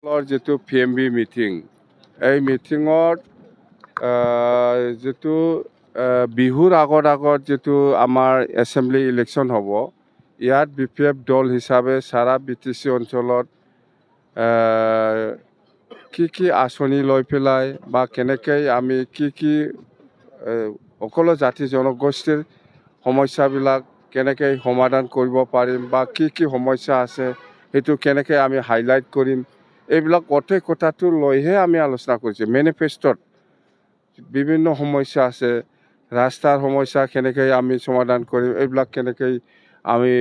যেটো PMB meeting এই মিটিঙত যেটো বিহুৰ আগত যেটো আমাৰ এছেম্বলি ইলেকশ্যন হ'ব ইয়াত BPF দল হিচাপে সারা BTC অঞ্চলত কি আঁচনি লৈ পেলাই বা কেনেকৈ আমি কি সকলো জাতি জনগোষ্ঠীৰ সমস্যাবিলাক কেনেকৈ সমাধান কৰিব পাৰিম বা কি সমস্যা আছে সেইটো কেনেকৈ আমি হাইলাইট কৰিম এইবিলাক গোটেই কথাটো লৈহে আমি আলোচনা কৰিছোঁ। মেনিফেষ্টত বিভিন্ন সমস্যা আছে, ৰাস্তাৰ সমস্যা কেনেকৈ আমি সমাধান কৰিম এইবিলাক কেনেকৈ আমি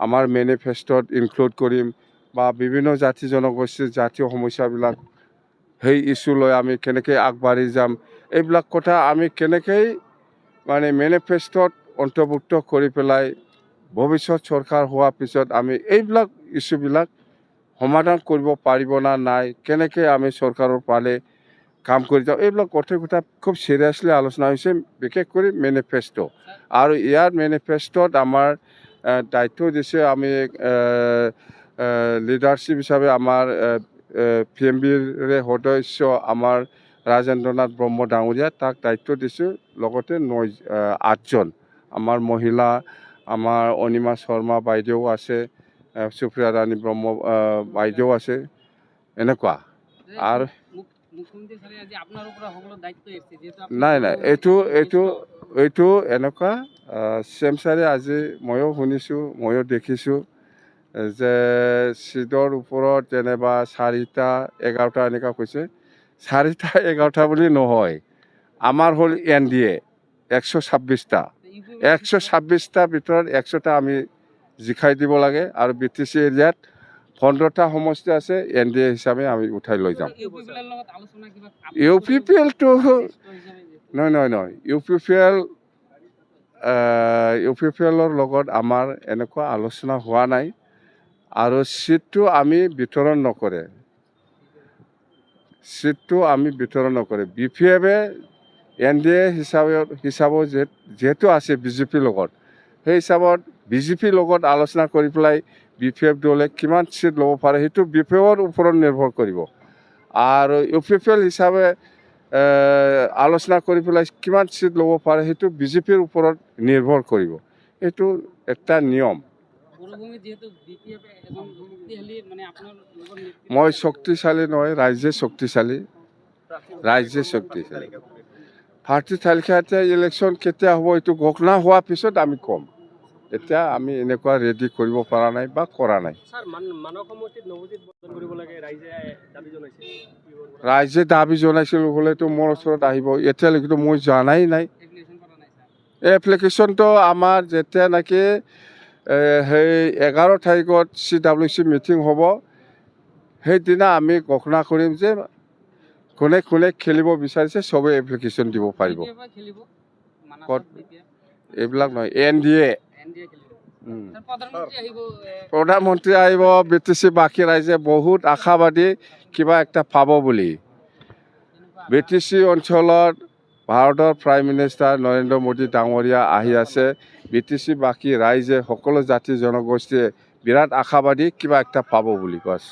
আমাৰ মেনিফেষ্টত ইনক্লুড কৰিম বা বিভিন্ন জাতি জনগোষ্ঠীৰ জাতীয় সমস্যাবিলাক সেই ইস্যু লৈ আমি কেনেকৈ আগবাঢ়ি যাম এইবিলাক কথা আমি কেনেকৈ মানে মেনিফেষ্টত অন্তৰ্ভুক্ত কৰি পেলাই ভৱিষ্যত চৰকাৰ হোৱাৰ পিছত আমি এইবিলাক ইস্যুবিলাক সমাধান কৰিব পাৰিব না নাই, কেনেকৈ আমি চৰকাৰৰ পালে কাম কৰি যাওঁ এইবিলাক গোটেই কথা খুব চিৰিয়াছলি আলোচনা হৈছে, বিশেষ কৰি মেনিফেষ্টো। আৰু ইয়াৰ মেনিফেষ্টত আমাৰ দায়িত্ব দিছে আমি লিডাৰশ্বিপ হিচাপে আমাৰ PMBৰে সদস্য আমাৰ ৰাজেন্দ্ৰনাথ ব্ৰহ্ম ডাঙৰীয়া তাক দায়িত্ব দিছোঁ। লগতে 8জন আমাৰ মহিলা, আমাৰ অনিমা শৰ্মা বাইদেউ আছে, সুপ্ৰিয়া ৰাণী ব্ৰহ্ম বাইদেউ আছে, এনেকুৱা। আৰু নাই এইটো এনেকুৱা চেম ছাৰে আজি ময়ো শুনিছোঁ, ময়ো দেখিছোঁ যে চিটৰ ওপৰত যেনিবা 4টা 11টা এনেকুৱা কৈছে। 4টা 11টা বুলি নহয়, আমাৰ হ'ল NDA 126টা 126টাৰ ভিতৰত 100টা আমি জিকাই দিব লাগে আৰু BTC এৰিয়াত 15টা সমষ্টি আছে, NDA হিচাপে আমি উঠাই লৈ যাম। UPPLটো নহয় UPPLৰ লগত আমাৰ এনেকুৱা আলোচনা হোৱা নাই আৰু চিটটো আমি বিতৰণ নকৰে। BPF-এ NDA হিচাপত যেহেতু আছে BJPৰ লগত, সেই হিচাপত BJPৰ লগত আলোচনা কৰি পেলাই BPF দলে কিমান চিট ল'ব পাৰে সেইটো BPF-ৰ ওপৰত নিৰ্ভৰ কৰিব। আৰু UPPL হিচাপে আলোচনা কৰি পেলাই কিমান চিট ল'ব পাৰে সেইটো BJPৰ ওপৰত নিৰ্ভৰ কৰিব। এইটো একটা নিয়ম। মই শক্তিশালী নহয়, ৰাইজে শক্তিশালী। পাৰ্টি তালিকা ইলেকশ্যন কেতিয়া হ'ব এইটো ঘোষণা হোৱাৰ পিছত আমি ক'ম। এতিয়া আমি এনেকুৱা ৰেডি কৰিব পৰা নাই বা কৰা নাই। ৰাইজে দাবী জনাইছিল হ'লেতো মোৰ ওচৰত আহিব, এতিয়ালৈকেতো মই জনাই নাই। এপ্লিকেশ্যনটো আমাৰ যেতিয়া নেকি সেই 11 তাৰিখত CWC মিটিং হ'ব সেইদিনা আমি ঘোষণা কৰিম যে কোনে খেলিব বিচাৰিছে চবেই এপ্লিকেশ্যন দিব পাৰিব। এইবিলাক নহয়, NDA প্ৰধানমন্ত্ৰী আহিব, BTC বাকী ৰাইজে বহুত আশাবাদী কিবা একটা পাব বুলি। BTC অঞ্চলত ভাৰতৰ প্ৰাইম মিনিষ্টাৰ নৰেন্দ্ৰ মোদী ডাঙৰীয়া আহি আছে, BTC বাকী ৰাইজে সকলো জাতি জনগোষ্ঠীয়ে বিৰাট আশাবাদী কিবা একটা পাব বুলি কৈছে।